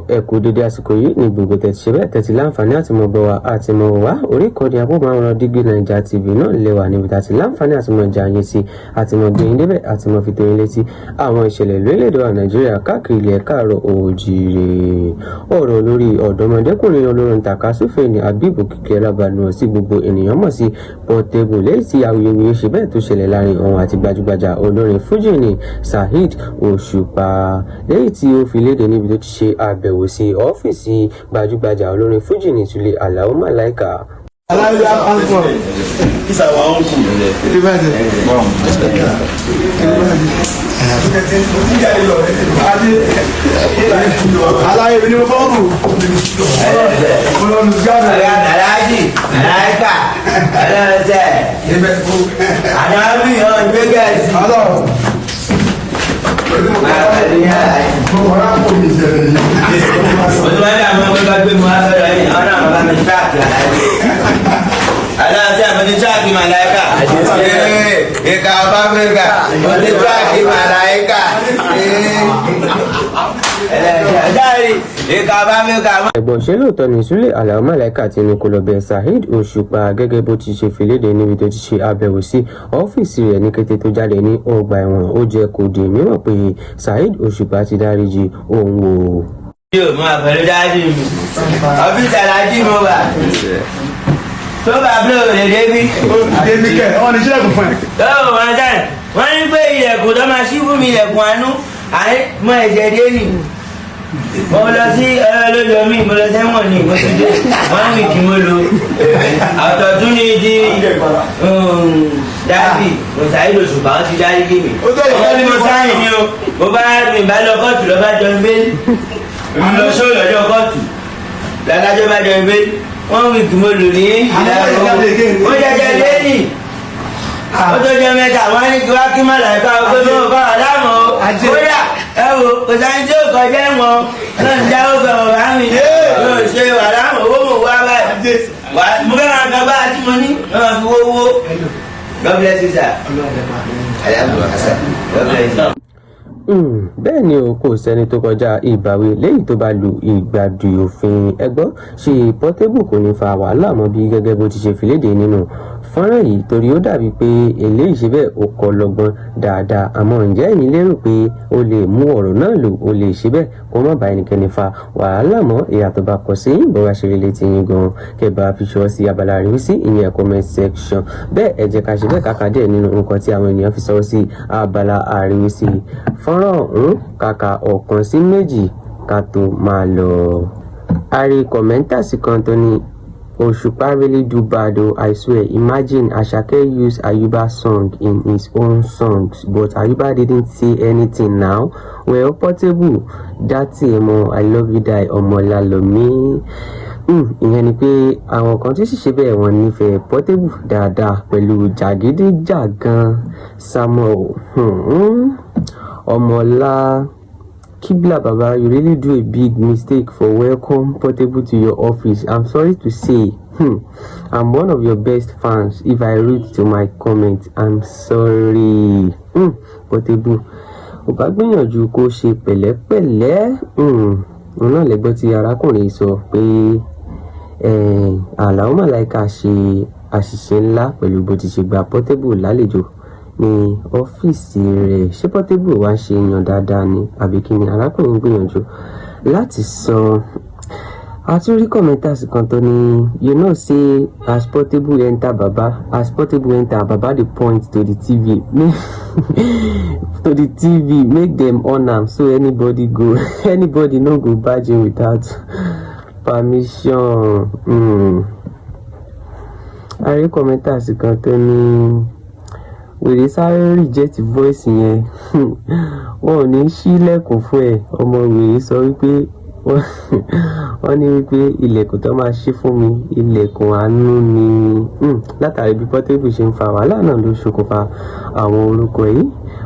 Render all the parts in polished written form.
ẹ kú dédé àsìkò yìí ní gbogbo tẹ̀sí bẹ́ẹ̀ tẹ̀sí láǹfààní àti mọ̀ gbọ́ wa àti mọ̀ wá orí ìkọ́ni àpòmáwòrán DIGINAIJA TV náà lè wà níbi tàti láǹfààní àti mọ̀ jà yín sí àti mọ̀ gbé yín débẹ̀ àti mọ̀ fi tó yín létí àwọn ìṣẹ̀lẹ̀ lórílẹ̀‐èdè wa Nàìjíríà káàkiri ilẹ̀ káàárọ̀ oòjíire. ọ̀rọ̀ lórí ọ̀dọ́mọdékùnrin olórin tàkasúfèé ní Habeeb Kiki Alábànú sí gbogbo ènìyàn mọ̀ sí Portable lẹ́yìn tí awuyewuye ṣe bẹ́ẹ̀ tó ṣẹlẹ̀ láàrin òun àti gbajúgbajà olórin fújì ní Saheed Osupa lẹ́yìn tí ó fi léde níbi tó ti ṣe àbẹ̀wò sí ọ́fíìsì gbajúgbajà olórin fújì ní Sule Alao Malaika. Aláyé ni mo bọ́ bù. Aláàjì, Malaika, Ọlọ́ọ̀tẹ̀, Àdáwì ọ̀hún gbégẹ̀ẹ́sì. Malaika. Ika Afrika, Malaika. ẹ̀gbọ́n ṣe lóòótọ́ ni Sule Alao Malaika ti ní kó lọ bẹ̀ Saheed Osupa gẹ́gẹ́ bó ti ṣe fìlédè níbi tó ti ṣe àbẹ̀wò sí ọ́fíìsì rẹ̀ ní kété tó jáde ní ọgbà ẹ̀wọ̀n. ó jẹ́ kó di mímọ̀ pé Saheed Osupa ti dáríjì òun wò. Yóò máa pẹ̀lú dájú mi ọ́fíìsì alájí mo wà tó bá bí o lè débi. Débi kẹ̀ ọ́ ní sílẹ̀kùn fún ẹ. Lọ́wọ́ wọn dáná wọ́n ní pé ilẹ̀kùn tó máa ṣí fún mi ilẹ̀kùn àánú àyè mọ ẹ̀jẹ̀ dé nì. Mo lọ sí ọlọ́lọ́jọ́ mi mo lọ sẹ́wọ̀n ní mo ti dé wọ́n ní kí mo lo àtọ̀tún ní di dábì mo Saheed Osupa ó ti dárí kí mi. Ọkọ ni mo sáyìn ni o mo bá mi bá lọ kóòtù lọ bá jọ ń gbé mo lọ sóò lọ́jọ́ kóòtù ládájọ́ bá jọ ń gbé wọ́n wí kí mo lò ní ìlànà ó jẹjẹ lẹ́nì ó tó jẹ mẹ́ta wọ́n ní kí wá kí Malaika ó pé mo bá wà láàmú kódà ẹ wò kò sáyẹn tí ó kọjá wọn náà ń jáwó bẹ̀ wọ̀ bá mi yóò ṣe wà láàmú owó mo wá báyìí mo fẹ́ máa gbọ́ bá a tí mo ní wọ́n fi wówó God bless you sir. God bless you. bẹ́ẹ̀ ni o kò sẹ́ni tó kọjá ìbáwí lẹ́yìn tó bá lu ìgbàdì òfin ẹgbọ́n ṣe Portable kò ní fa wàhálà mọ́ bí gẹ́gẹ́ bó ti ṣe fìlédè nínú fọ́nrán yìí torí ó dàbí pé eléyìí ṣe bẹ́ẹ̀ ó kọ́ lọ́gbọ́n dáadáa àmọ́ ǹjẹ́ ẹ̀yin lérò pé ó lè mú ọ̀rọ̀ náà lò ó lè ṣe bẹ́ẹ̀ kó má bá ẹnikẹ́ni fa wàhálà mọ́ ìyàtọ̀ bá kọ sí bọ́ra ṣe relé ti yín gan kẹba fi ṣọ́ sí abala rí sí ìyẹn comment section bẹ́ẹ̀ ẹ jẹ́ ká ṣe bẹ́ẹ̀ kàkà díẹ̀ nínú nǹkan tí àwọn ènìyàn fi sọ sí abala àríwísí fọ́nrán ọ̀hún kàkà ọ̀kan sí méjì ká tó máa lọ. a rí kọ̀mẹ́ntàsì kan tó ní Osupa really do bad oh, I swear. Imagine Asake used Ayuba song in his own songs, but Ayuba didn't say anything now. Well, Portable, that's emo, I love you die, Omolalomi. Ìyẹn ni pé àwọn kan tí sì ṣe bẹ́ẹ̀ wọ́n nífẹ̀ẹ́ Portable dáadáa pẹ̀lú jàgídíjàgan Samuel Ọmọlá Kibla Baba, you really do a big mistake for welcome Portable to your office. I'm sorry to say, I'm one of your best fans. If I read to my comment, I'm sorry. Portable, ó bá gbìyànjú kó ṣe pẹ̀lẹ́pẹ̀lẹ́. Òun náà lẹ́gbọ́n tí arákùnrin sọ pé Alao Malaika ṣe àṣìṣe ńlá pẹ̀lú bó ti ṣe gba Portable lálejò ní ọ́fíìsì rẹ̀. Ṣé Portable wá ṣe yan dáadáa ni àbí kí ni arákùnrin gbìyànjú láti sọ. a tún rí kọ̀mẹ́ntàsì kan tó ní you know say as Portable enter baba dey point to the TV to the TV make them on am so anybody no go bargain without permission. a rí kọ̀mẹ́ntàsì kan tó ní wèrè sáré reject voice yẹn wọn ò ní ṣílẹ̀kùn fún ẹ. ọmọ wèrè sọ wípé wọ́n ní wípé ilẹ̀kùn tó máa ṣí fún mi ilẹ̀kùn àánú ni. látàrí bí Portable ṣe ń fa wàhálà náà ló ṣokùnfà àwọn orúkọ yìí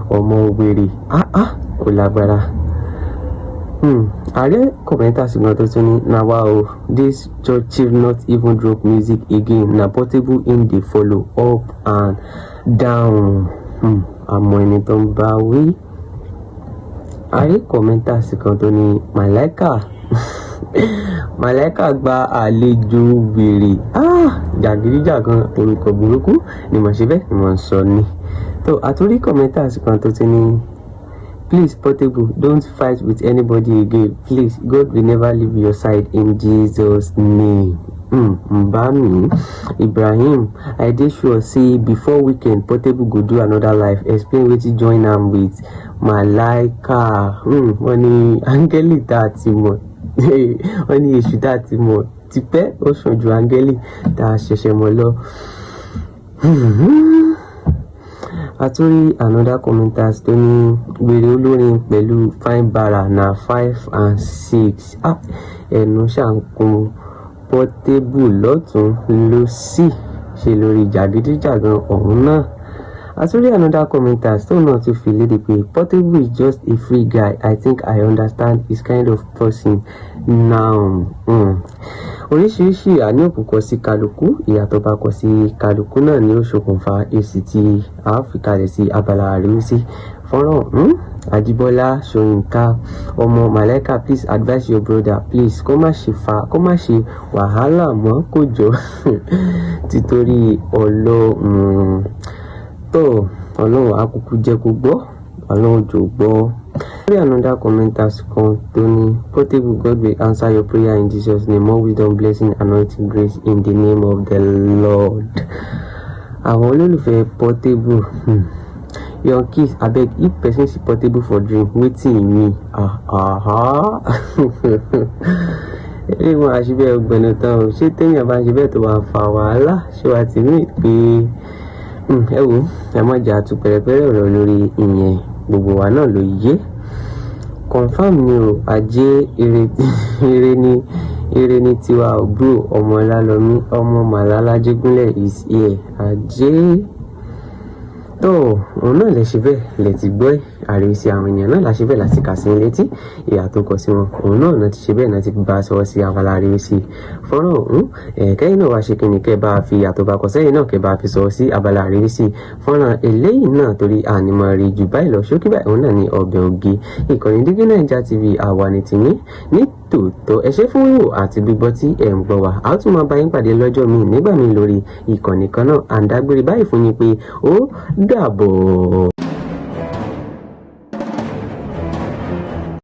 ọmọ wèrè kò lágbára. ààrẹ kọ̀mẹ́ntàsì gan tó tún ní na wa o this church chief not even drop music again na Portable in dey follow up and down. àmọ́ ẹni tó ń bá wí. ààrẹ kọ̀mẹ́ntàsì kan tó ní Malaika Malaika gba àlejò wèrè. Jàgídíjàgan orúkọ burúkú ni mo ṣe bẹ́ẹ̀ ni mo ń sọ ni. tó àtúrí commenters kan tó ti ní please Portable don't fight with anybody again please God will never leave your side in Jesus name. Mbami Ibrahim I dey sure say before weekend Portable go do another live explain wetin join am with Malaika. Wọ́n ní áńgẹ́lì tá a ti mọ̀ wọ́n ní èṣù tá a ti mọ̀ tipẹ́ ó sàn ju áńgẹ́lì tá a ṣẹ̀ṣẹ̀ mọ̀ lọ. Àtúrí another commenters tó ní gbèrè olórin pẹ̀lú fine bara na 5 and 6 ẹnu ṣàǹkún Portable lọ́tún ló sì ṣe lórí jàgídíjàgan ọ̀hún náà. Àtúrí another commenters tó náà tún fi léde pé Portable is just a free guy I think I understand his kind of person now. Oríṣiríṣi àní òkùnkọ̀ sí kálukú ìyàtọ̀ bá kọ sí kálukú náà ni ó ṣokùnfà èsì tí a fi kalẹ̀ sí abala àríwísí fọ́nrán. Ajibola Soyinka ọmọ Malaika please advise your brother please kó má ṣe wàhálà mọ́ kó jọ títorí Ọlọ́run akúkú jẹ́ kó gbọ́ Ọlọ́run jò gbọ́. Another commenters kan tó ní Portable God will answer your prayer in Jesus name more wisdom blessing anointing grace in the name of the Lord. Àwọn olólùfẹ́ Portable young kids abeg if person see Portable for dream wetin e mean. Èyí wọn àṣìbẹ́ ọgbẹ̀nù tán o ṣé téèyàn bá ṣe bẹ́ẹ̀ tó wà fà wàhálà ṣé wàá ti rí pé ẹ wo ẹ má jà tu pẹ̀rẹ̀pẹ̀rẹ̀ ọ̀rọ̀ lórí ìyẹn gbogbo wa náà ló yé confam ni o ajé ire ni tiwa bro ọmọ Lálọ́mí ọmọ Màlálá Jégúnlẹ̀ is here ajé òun náà lè ṣe bẹ́ẹ̀ lè ti gbọ́ àríwísí àwọn ènìyàn náà láṣẹ bẹ́ẹ̀ láti kà sí létí ìyà tó kọ sí wọn òun náà ti ṣe bẹ́ẹ̀ náà ti bá a sọ sí abala àríwísí fọ́nrán ọ̀hún kẹ́yìn náà wá ṣe kí ni kẹ́ bá fi ìyà tó bá kọ sẹ́yìn náà kẹ́ bá fi sọ sí abala àríwísí fọ́nrán eléyìí náà torí ànímọ̀ rí jù báyìí lọ ṣókí báyìí òun náà ní ọbẹ̀ oge ìkànnì DIGINAIJA TV àwa ni tìmí ní tòótọ́ ẹ ṣé fún wíwò àti gbígbọ́ tí ẹ̀ ń gbọ́ wa a ó tún máa bá yín pàdé lọ́jọ́ míì nígbà míì lórí ìkànnì kan náà à ń dágbére báyìí fún yín pé ó dàbọ̀.